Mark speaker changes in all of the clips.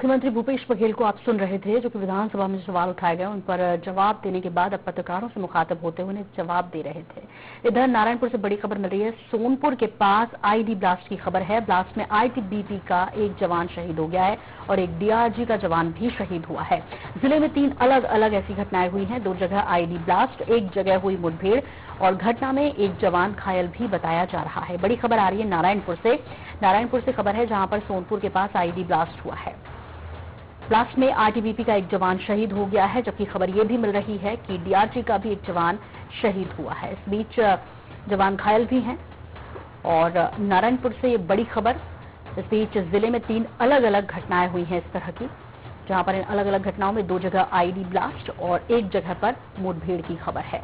Speaker 1: मुख्यमंत्री भूपेश बघेल को आप सुन रहे थे, जो कि विधानसभा में सवाल उठाए गए उन पर जवाब देने के बाद अब पत्रकारों से मुखातब होते हुए उन्हें जवाब दे रहे थे। इधर नारायणपुर से बड़ी खबर मिल रही है। सोनपुर के पास आईडी ब्लास्ट की खबर है। ब्लास्ट में आईटीबीपी का एक जवान शहीद हो गया है और एक डीआरजी का जवान भी शहीद हुआ है। जिले में 3 अलग अलग ऐसी घटनाएं हुई हैं। 2 जगह आईडी ब्लास्ट, 1 जगह हुई मुठभेड़ और घटना में एक जवान घायल भी बताया जा रहा है। बड़ी खबर आ रही है नारायणपुर से खबर है, जहां पर सोनपुर के पास आईडी ब्लास्ट हुआ है। ब्लास्ट में आईटीबीपी का एक जवान शहीद हो गया है, जबकि खबर यह भी मिल रही है कि डीआरजी का भी एक जवान शहीद हुआ है। इस बीच जवान घायल भी हैं और नारायणपुर से ये बड़ी खबर। इस बीच जिले में 3 अलग अलग घटनाएं हुई हैं इस तरह की, जहां पर इन अलग अलग घटनाओं में 2 जगह आईडी ब्लास्ट और 1 जगह पर मुठभेड़ की खबर है।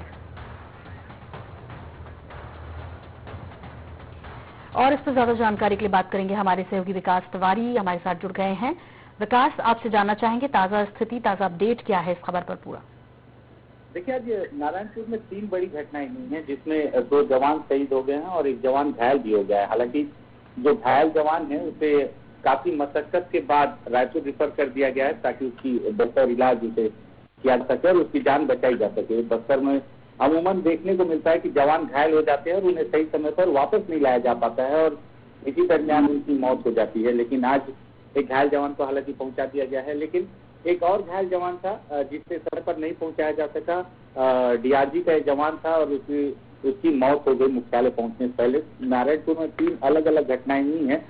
Speaker 1: और इस पर ज्यादा जानकारी के लिए बात करेंगे हमारे सहयोगी विकास तिवारी हमारे साथ जुड़ गए हैं। विकास, आपसे जानना चाहेंगे ताजा स्थिति, ताजा अपडेट क्या है इस खबर पर पूरा?
Speaker 2: देखिए, आज नारायणपुर में 3 बड़ी घटनाएं हुई हैं, जिसमें 2 जवान शहीद हो गए हैं और 1 जवान घायल भी हो गया है। हालांकि जो घायल जवान है उसे काफी मशक्कत के बाद रायपुर रिफर कर दिया गया है, ताकि उसकी बेहतर इलाज उसे किया जा सके और उसकी जान बचाई जा सके। बस्तर में अमूमन देखने को मिलता है कि जवान घायल हो जाते हैं और उन्हें सही समय पर वापस नहीं लाया जा पाता है और इसी दरमियान उनकी मौत हो जाती है। लेकिन आज एक घायल जवान को हालांकि पहुंचा दिया गया है, लेकिन एक और घायल जवान था जिसे समय पर नहीं पहुंचाया जा सका। डीआरजी का एक जवान था और उसकी मौत हो गई मुख्यालय पहुंचने से पहले। नारायणपुर में 3 अलग अलग घटनाएं हुई हैं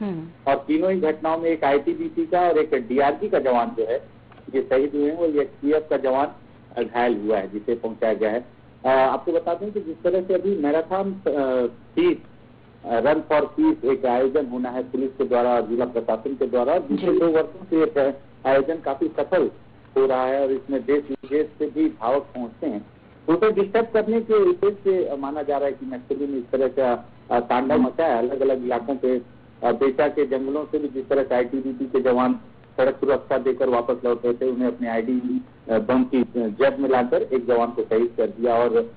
Speaker 2: और तीनों ही घटनाओं में एक आईटीबीपी का और एक डीआरजी का जवान जो है ये शहीद हुए हैं और ये सीएफ का जवान घायल हुआ है, जिसे पहुंचाया गया है। आपको बता दें कि जिस तरह से अभी marathon peace, run for peace एक आयोजन होना है पुलिस के द्वारा, जिला प्रशासन के द्वारा, पिछले 2 वर्षों से एक आयोजन काफी सफल हो रहा है और इसमें देश विदेश से भी धावक पहुंचते हैं। तो उसे डिस्टर्ब करने के उद्देश्य से माना जा रहा है कि नक्सली ने इस तरह का तांडव मचाया। अलग अलग इलाकों पे बेटा के जंगलों से भी जिस तरह से आईटीबीपी के जवान सड़क सुरक्षा देकर वापस लौट रहे थे, उन्हें अपने आईडी बम की जब में लाकर एक जवान को शहीद कर दिया। और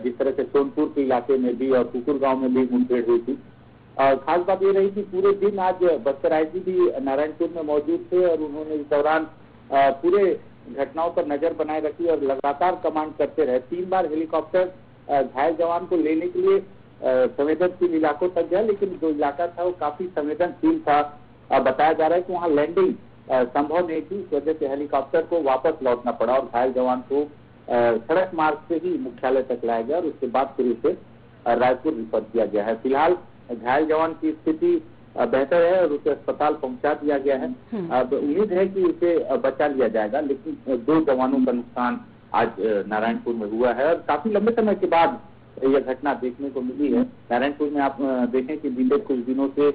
Speaker 2: जिस तरह से सोनपुर के इलाके में भी और कुकुर गांव में भी मुठभेड़ हुई थी। खास बात ये रही कि पूरे दिन आज बस्तर आईजी भी नारायणपुर में मौजूद थे और उन्होंने इस दौरान पूरे घटनाओं पर नजर बनाए रखी और लगातार कमांड करते रहे। 3 बार हेलीकॉप्टर घायल जवान को लेने के लिए संवेदनशील इलाकों तक गया, लेकिन जो इलाका था वो काफी संवेदनशील था। बताया जा रहा है कि वहाँ लैंडिंग संभव नहीं थी, इस वजह से हेलीकॉप्टर को वापस लौटना पड़ा और घायल जवान को सड़क मार्ग से ही मुख्यालय तक लाया गया और उसके बाद फिर उसे रायपुर रिफर किया गया है। फिलहाल घायल जवान की स्थिति बेहतर है और उसे अस्पताल पहुंचा दिया गया है। अब उम्मीद है कि उसे बचा लिया जाएगा, लेकिन 2 जवानों का नुकसान आज नारायणपुर में हुआ है और काफी लंबे समय के बाद यह घटना देखने को मिली है। नारायणपुर में आप देखें कि बीते कुछ दिनों से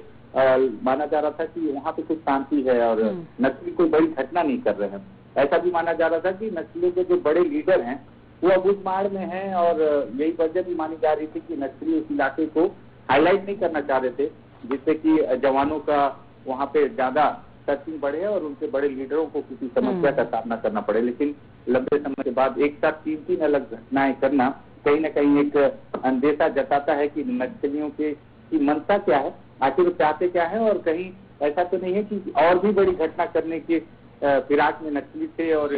Speaker 2: माना जा रहा था कि वहाँ पे कुछ शांति है और नक्सली कोई बड़ी घटना नहीं कर रहे हैं। ऐसा भी माना जा रहा था कि नक्सलियों के जो बड़े लीडर हैं वो अबूझमाड़ में हैं और यही वजह भी मानी जा रही थी कि नक्सली उस इलाके को हाईलाइट नहीं करना चाह रहे थे, जिससे कि जवानों का वहाँ पे ज्यादा सर्चिंग बढ़े और उनके बड़े लीडरों को किसी समस्या का सामना करना पड़े। लेकिन लंबे समय के बाद एक साथ 3 अलग घटनाएं करना कहीं न कहीं एक अंदेशा जताता है कि नक्सलियों की मंशा क्या है, आखिर वो चाहते क्या है। और कहीं ऐसा तो नहीं है कि और भी बड़ी घटना करने के फिराक में नक्सली थे और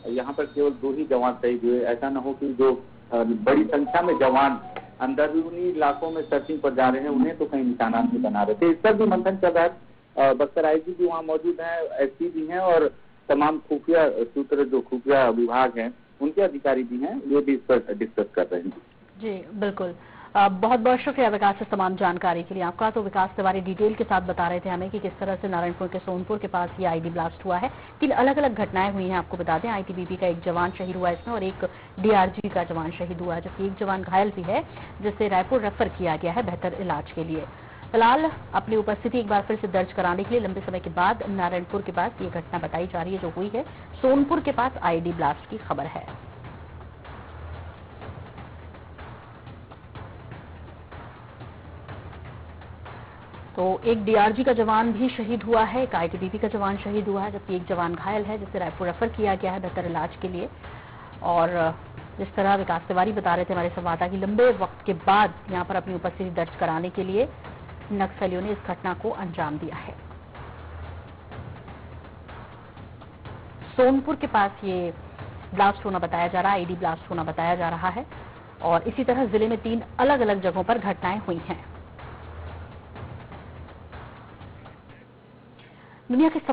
Speaker 2: यहाँ पर केवल 2 ही जवान शहीद हुए। ऐसा न हो कि जो बड़ी संख्या में जवान अंदरूनी इलाकों में सर्चिंग पर जा रहे हैं उन्हें तो कहीं निशाना नहीं बना रहे थे। इस पर भी मंथन चल रहा है। बस्तर आईजी भी वहाँ मौजूद हैं, एसपी भी हैं और तमाम खुफिया सूत्र, जो खुफिया विभाग हैं, उनके अधिकारी भी हैं, ये भी इस पर डिस्कस कर रहे हैं।
Speaker 1: जी बिल्कुल, बहुत बहुत शुक्रिया विकास से तमाम जानकारी के लिए आपका। तो विकास तिवारी डिटेल के साथ बता रहे थे हमें कि किस तरह से नारायणपुर के सोनपुर के पास ये आईडी ब्लास्ट हुआ है। 3 अलग अलग घटनाएं हुई हैं, आपको बता दें। आईटीबीपी का एक जवान शहीद हुआ इसमें और एक डीआरजी का जवान शहीद हुआ, जबकि एक जवान घायल भी है, जिसे रायपुर रेफर किया गया है बेहतर इलाज के लिए। फिलहाल अपनी उपस्थिति एक बार फिर से दर्ज कराने के लिए लंबे समय के बाद नारायणपुर के पास ये घटना बताई जा रही है जो हुई है। सोनपुर के पास आईडी ब्लास्ट की खबर है। तो एक डीआरजी का जवान भी शहीद हुआ है, एक आईटीबीपी का जवान शहीद हुआ है, जबकि एक जवान घायल है जिसे रायपुर रेफर किया गया है बेहतर इलाज के लिए। और जिस तरह विकास तिवारी बता रहे थे हमारे संवाददाता की लंबे वक्त के बाद यहां पर अपनी उपस्थिति दर्ज कराने के लिए नक्सलियों ने इस घटना को अंजाम दिया है। सोनपुर के पास ये ब्लास्ट होना बताया जा रहा है, आईडी ब्लास्ट होना बताया जा रहा है। और इसी तरह जिले में 3 अलग अलग जगहों पर घटनाएं हुई हैं। दुनिया के सबसे